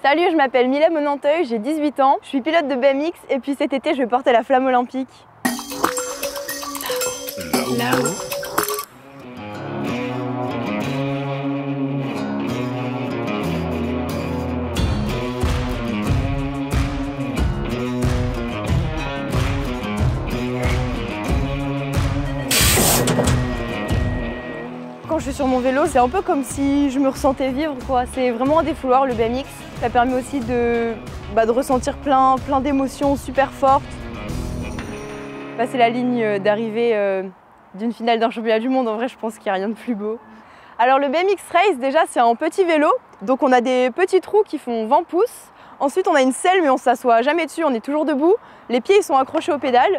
Salut, je m'appelle Mila Monanteuil, j'ai 18 ans, je suis pilote de BMX et puis cet été je vais porter la flamme olympique. Là-haut. Quand je suis sur mon vélo, c'est un peu comme si je me ressentais vivre, quoi. C'est vraiment un défouloir le BMX. Ça permet aussi de ressentir plein d'émotions super fortes. C'est la ligne d'arrivée d'une finale d'un championnat du monde. En vrai, je pense qu'il n'y a rien de plus beau. Alors le BMX Race, déjà, c'est un petit vélo. Donc on a des petits trous qui font 20 pouces. Ensuite, on a une selle, mais on ne s'assoit jamais dessus, on est toujours debout. Les pieds ils sont accrochés aux pédales.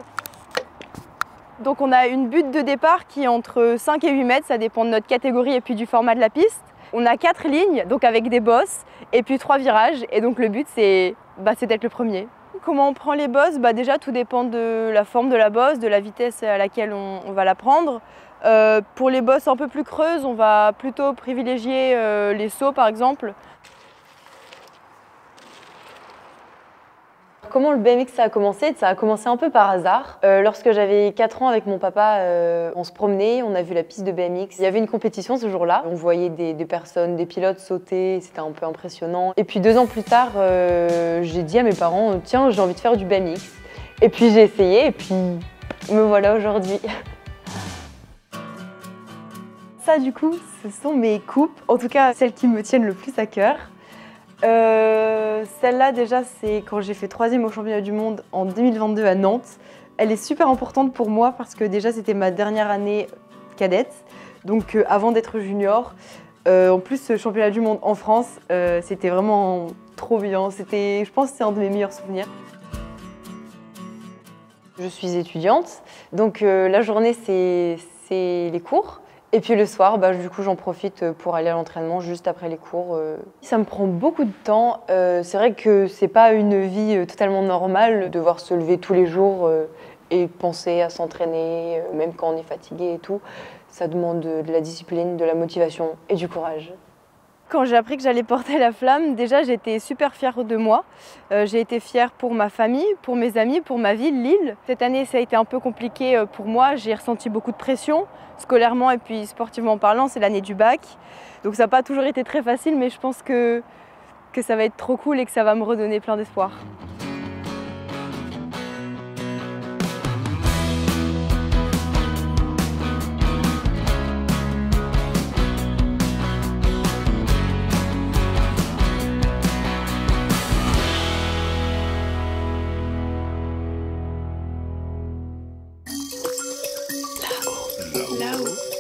Donc on a une butte de départ qui est entre 5 et 8 mètres, ça dépend de notre catégorie et puis du format de la piste. On a 4 lignes, donc avec des bosses, et puis 3 virages. Et donc le but c'est d'être le premier. Comment on prend les bosses? Déjà tout dépend de la forme de la bosse, de la vitesse à laquelle on va la prendre. Pour les bosses un peu plus creuses, on va plutôt privilégier les sauts par exemple. Comment le BMX ça a commencé? Ça a commencé un peu par hasard. Lorsque j'avais 4 ans avec mon papa, on se promenait, on a vu la piste de BMX. Il y avait une compétition ce jour-là. On voyait des personnes, des pilotes sauter, c'était un peu impressionnant. Et puis 2 ans plus tard, j'ai dit à mes parents, tiens, j'ai envie de faire du BMX. Et puis j'ai essayé et puis me voilà aujourd'hui. Ça du coup, ce sont mes coupes, en tout cas celles qui me tiennent le plus à cœur. Celle-là déjà c'est quand j'ai fait 3e au championnat du monde en 2022 à Nantes. Elle est super importante pour moi parce que déjà c'était ma dernière année cadette, donc avant d'être junior. En plus ce championnat du monde en France, c'était vraiment trop bien, je pense que c'est un de mes meilleurs souvenirs. Je suis étudiante, donc la journée c'est les cours. Et puis le soir, du coup, j'en profite pour aller à l'entraînement juste après les cours. Ça me prend beaucoup de temps. C'est vrai que c'est pas une vie totalement normale de devoir se lever tous les jours et penser à s'entraîner, même quand on est fatigué et tout. Ça demande de la discipline, de la motivation et du courage. Quand j'ai appris que j'allais porter la flamme, déjà j'étais super fière de moi. J'ai été fière pour ma famille, pour mes amis, pour ma ville, Lille. Cette année ça a été un peu compliqué pour moi, j'ai ressenti beaucoup de pression, scolairement et puis sportivement parlant, c'est l'année du bac. Donc ça n'a pas toujours été très facile, mais je pense que ça va être trop cool et que ça va me redonner plein d'espoir. Là-haut.